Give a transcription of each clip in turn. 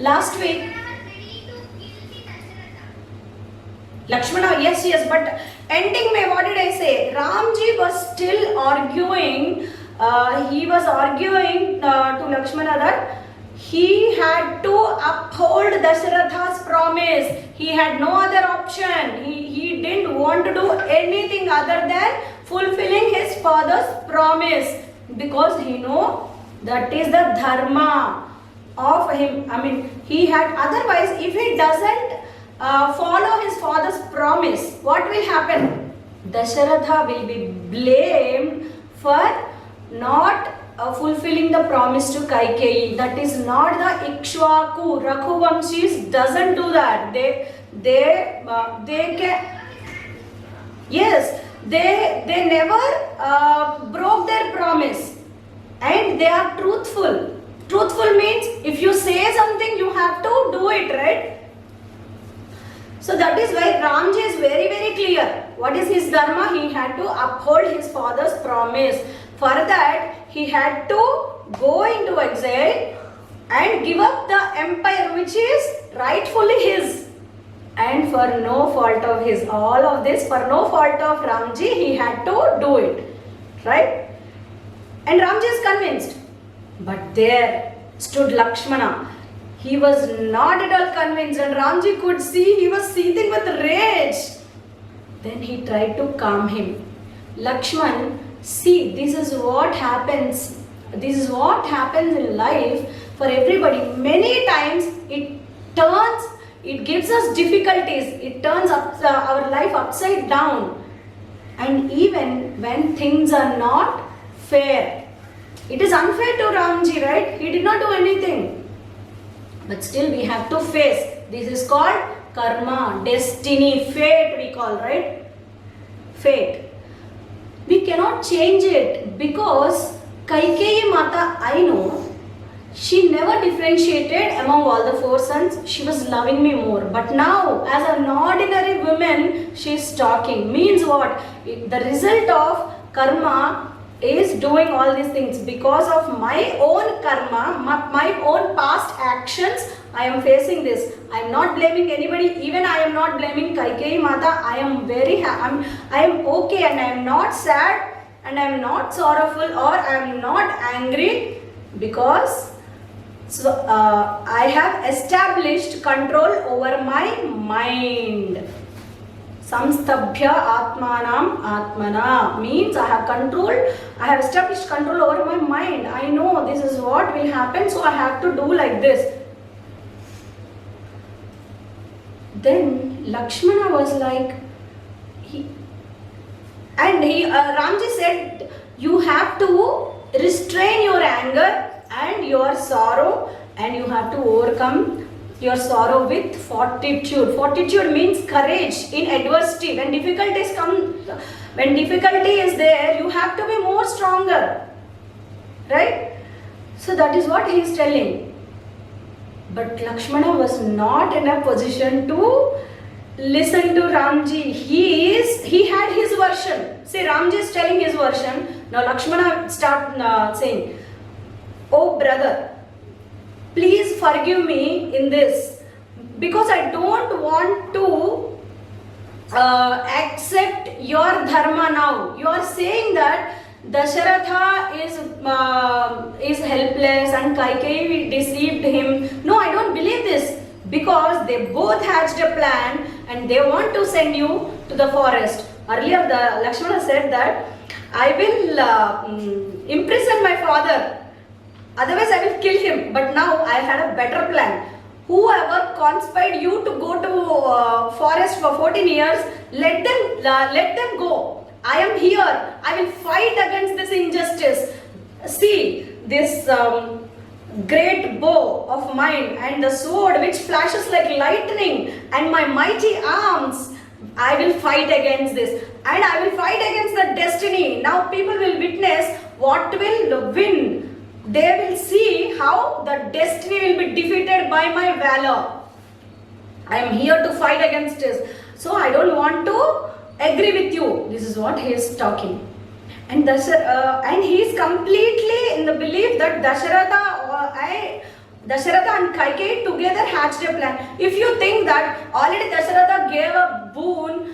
Last week, Lakshmana, yes, but ending May, what did I say? Ramji was still arguing. He was arguing to Lakshmana that he had to uphold Dasharatha's promise. He had no other option. He didn't want to do anything other than fulfilling his father's promise, because he know that is the dharma of him. I mean, he had, otherwise if he doesn't follow his father's promise, what will happen? Dasharatha will be blamed for not fulfilling the promise to Kaikeyi. That is not the Ikshvaku. Raghuvamshis doesn't do that. They can, yes, they never broke their promise, and they are truthful. Truthful means if you say something, you have to do it, right? So that is why Ramji is very clear. What is his dharma? He had to uphold his father's promise. For that, he had to go into exile and give up the empire which is rightfully his. And for no fault of his, all of this for no fault of Ramji, he had to do it. Right? And Ramji is convinced. But there stood Lakshmana. He was not at all convinced, and Ramji could see he was seething with rage. Then he tried to calm him. Lakshman, see, this is what happens. This is what happens in life for everybody. Many times it gives us difficulties. It turns our life upside down. And even when things are not fair, it is unfair to Ramji, right? He did not do anything. But still we have to face. This is called karma, destiny, fate we call, right? Fate. We cannot change it, because Kaikeyi Mata, I know, she never differentiated among all the 4 sons. She was loving me more. But now, as an ordinary woman, she is talking. Means what? The result of karma is doing all these things. Because of my own karma, my own past actions, I am facing this. I am not blaming anybody. Even I am not blaming Kaikeyi Mata. I am I am okay, and I am not sad, and I am not sorrowful, or I am not angry, because I have established control over my mind. Samstabhya Atmanam Atmana means I have established control over my mind. I know this is what will happen, so I have to do like this. Then Lakshmana was like, Ramji said, you have to restrain your anger and your sorrow, and you have to overcome your sorrow with fortitude. Fortitude means courage in adversity. When difficulty is there, you have to be more stronger. Right? So that is what he is telling. But Lakshmana was not in a position to listen to Ramji. He had his version. See, Ramji is telling his version. Now Lakshmana start saying, oh brother, please forgive me in this, because I don't want to accept your dharma now. You are saying that Dasharatha is helpless and Kaikeyi deceived him. No, I don't believe this, because they both hatched a plan and they want to send you to the forest. Earlier, the Lakshmana said that I will imprison my father. Otherwise, I will kill him. But now I had a better plan. Whoever conspired you to go to forest for 14 years, let them go. I am here. I will fight against this injustice. See this great bow of mine and the sword which flashes like lightning and my mighty arms. I will fight against this, and I will fight against the destiny. Now people will witness what will win. They will see how the destiny will be defeated by my valor. I am here to fight against this. So I don't want to agree with you. This is what he is talking. And he is completely in the belief that Dasharatha Dasharatha and Kaikeyi together hatched a plan. If you think that already Dasharatha gave a boon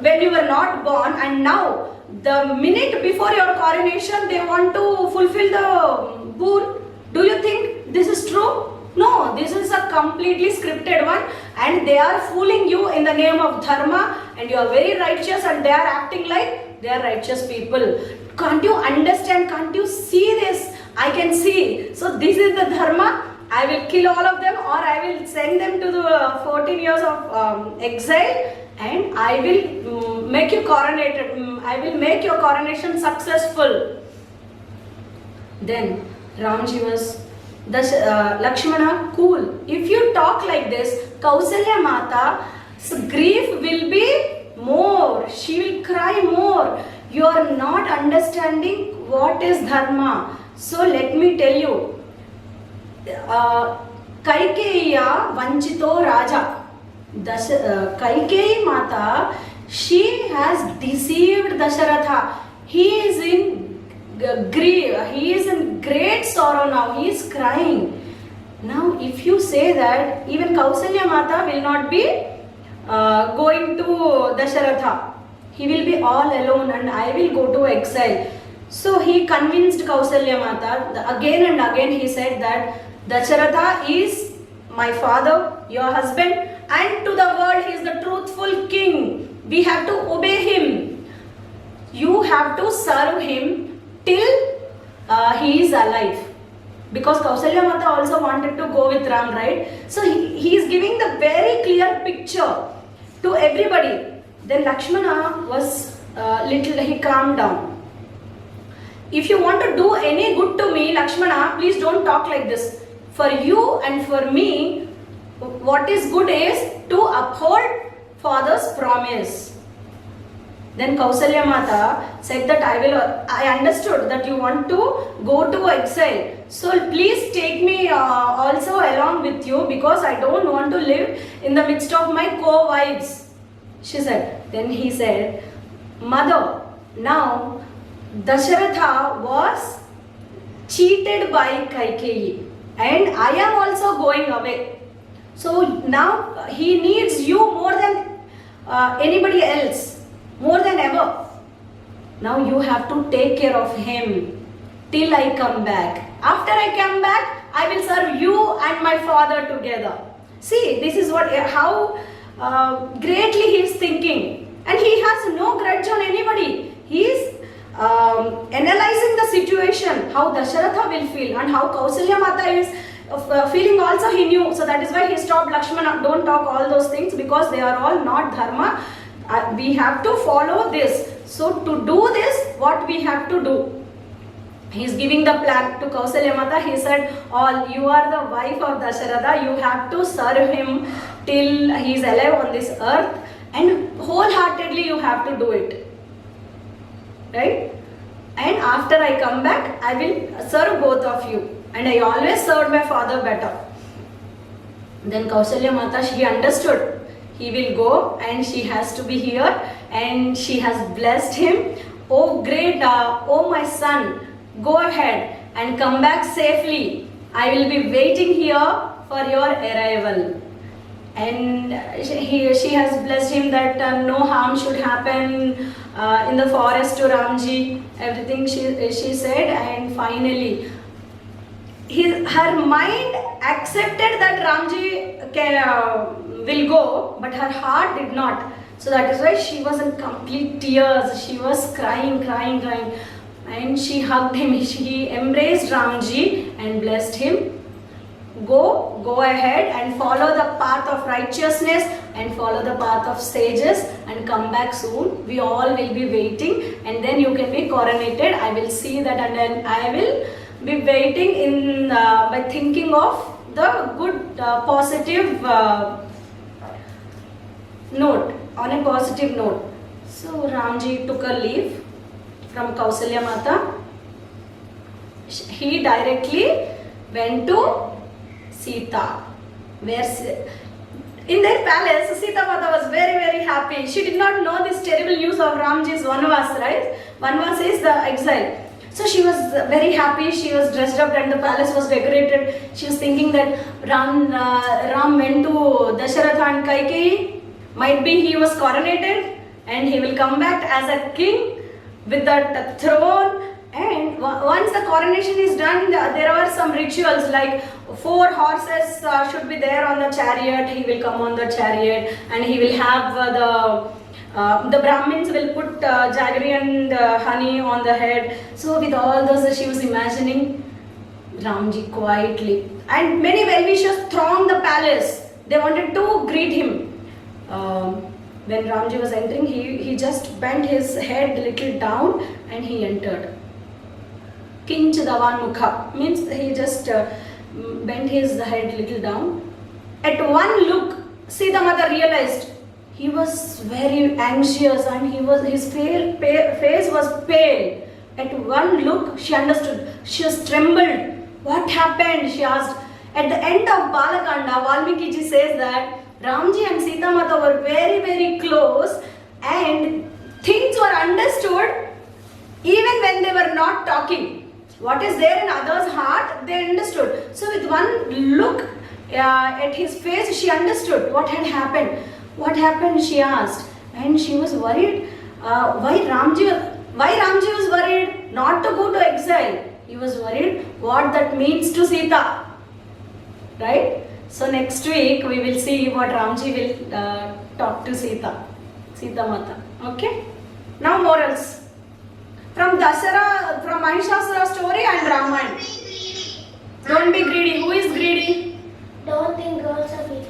when you were not born, and now the minute before your coronation they want to fulfill the boon, do you think this is true? No, this is a completely scripted one, and they are fooling you in the name of dharma, and you are very righteous and they are acting like they are righteous people. Can't you understand? Can't you see this? I can see. So this is the dharma. I will kill all of them, or I will send them to the 14 years of exile, and I will make you coronated. I will make your coronation successful. Then Ramji was Lakshmana, cool. If you talk like this, Kausalya Mata's grief will be more. She will cry more. You are not understanding what is dharma. So let me tell you, Kaikeya Vanchito Raja. Kaikeyi Mata, she has deceived Dasharatha. He is in grief, he is in great sorrow now, he is crying. Now if you say that, even Kausalya Mata will not be going to Dasharatha. He will be all alone and I will go to exile. So he convinced Kausalya Mata. Again and again he said that Dasharatha is my father, your husband, and to the world he is the truthful king. We have to obey him. You have to serve him till he is alive. Because Kausalya Mata also wanted to go with Ram, right? So he is giving the very clear picture to everybody. Then Lakshmana was he calmed down. If you want to do any good to me, Lakshmana, please don't talk like this. For you and for me, what is good is to uphold father's promise. Then Kausalya Mata said that I understood that you want to go to exile. So please take me also along with you, because I don't want to live in the midst of my co-wives. She said. Then he said, Mother, now Dasharatha was cheated by Kaikeyi and I am also going away. So now he needs you more than anybody else, more than ever. Now you have to take care of him till I come back. After I come back, I will serve you and my father together. See, this is how greatly he is thinking. And he has no grudge on anybody. He is analyzing the situation, how Dasharatha will feel and how Kausalya Mata is feeling also he knew. So that is why he stopped Lakshmana. Don't talk all those things because they are all not dharma. We have to follow this. So to do this, what we have to do? He is giving the plan to Kausalya Mata. He said, you are the wife of Dasharatha. You have to serve him till he is alive on this earth. And wholeheartedly you have to do it. Right? And after I come back, I will serve both of you. And I always served my father better. Then Kausalya Mata, she understood. He will go and she has to be here. And she has blessed him. Oh great, oh my son, go ahead and come back safely. I will be waiting here for your arrival. And she has blessed him that no harm should happen in the forest to Ramji. Everything she said, and finally her mind accepted that Ramji will go, but her heart did not. So that is why she was in complete tears. She was crying. And she hugged him. She embraced Ramji and blessed him. Go ahead and follow the path of righteousness and follow the path of sages and come back soon. We all will be waiting, and then you can be coronated. I will see that, and then I will be waiting by thinking of the good positive note, on a positive note. So Ramji took a leave from Kausalya Mata. He directly went to Sita, where in their palace, Sita Mata was very happy. She did not know this terrible news of Ramji's Vanvas, right? Vanvas is the exile. So she was very happy. She was dressed up and the palace was decorated. She was thinking that Ram went to Dasharatha and Kaikeyi. Might be he was coronated and he will come back as a king with that throne. And once the coronation is done, there are some rituals like 4 horses should be there on the chariot. He will come on the chariot and he will have the Brahmins will put jaggery and honey on the head. So with all those, she was imagining Ramji quietly. And many well-wishers thronged the palace. They wanted to greet him. When Ramji was entering, he just bent his head a little down and he entered. Kinch Davan Mukha means he just bent his head a little down. At one look, Sita Mata realized he was very anxious and his face was pale. At one look, she understood. She was trembled. What happened? She asked. At the end of Balakanda, Valmiki ji says that Ramji and Sita Mata were very, very close and things were understood even when they were not talking. What is there in others' heart, they understood. So with one look at his face, she understood what had happened. What happened, she asked. And she was worried. Why Ramji was worried not to go to exile? He was worried what that means to Sita. Right? So next week we will see what Ramji will talk to Sita Mata. Okay? Now morals. From Dasara, from Mahishasura story and Ramayana. Don't be greedy. Who is greedy? Don't think girls are pretty.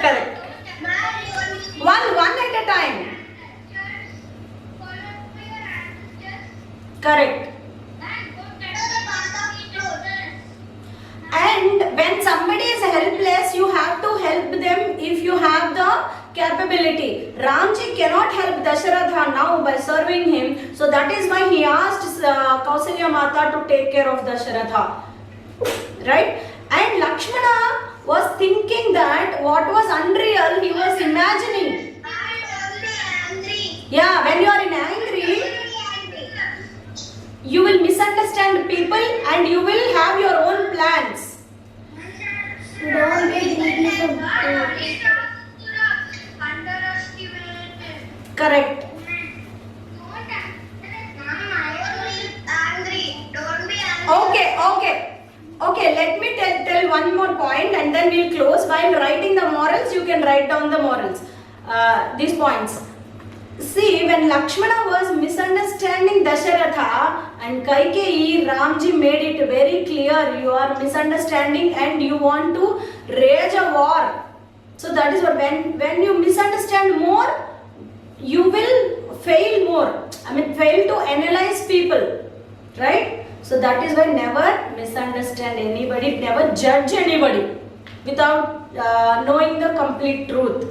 Correct. One at a time. Correct. And when somebody is helpless, you have to help them if you have the capability. Ramji cannot help Dasharatha now by serving him. So that is why he asked Kausalya Mata to take care of Dasharatha. Right? And Lakshmana was thinking that what was unreal, he was imagining. Yeah, when you are angry, you will misunderstand people and you will have your own plans. Don't be greedy. Correct. Okay, let me tell one more point and then we'll close. While writing the morals, you can write down the morals. These points. See, when Lakshmana was misunderstanding Dasharatha and Kaikeyi, Ramji made it very clear you are misunderstanding and you want to rage a war. So that is what when you misunderstand more, you will fail more. Fail to analyze people. Right? So that is why never misunderstand anybody, never judge anybody without knowing the complete truth.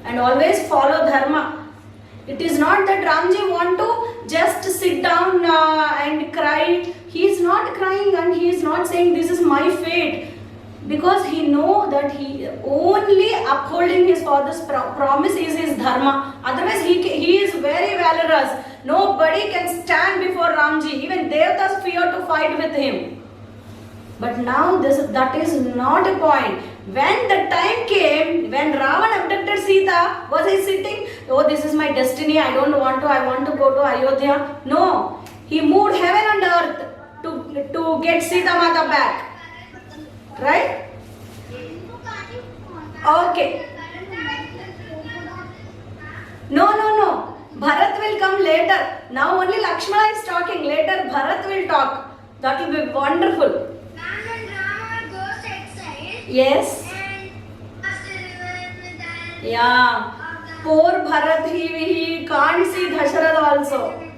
And always follow dharma. It is not that Ramji want to just sit down and cry. He is not crying and he is not saying this is my fate. Because he know that he only upholding his father's promise is his dharma. Otherwise he is very valorous. Nobody can stand before Ramji. Even Devatas fear to fight with him. But now that is not a point. When the time came, when Ravan abducted Sita, was he sitting, oh this is my destiny, I want to go to Ayodhya? No. He moved heaven and earth to get Sita Mata back. Right? Okay. No. Bharat will come later. Now only Lakshmana is talking. Later Bharat will talk. That will be wonderful. Yes. Yeah. Poor Bharat, he can't see Dasharatha also.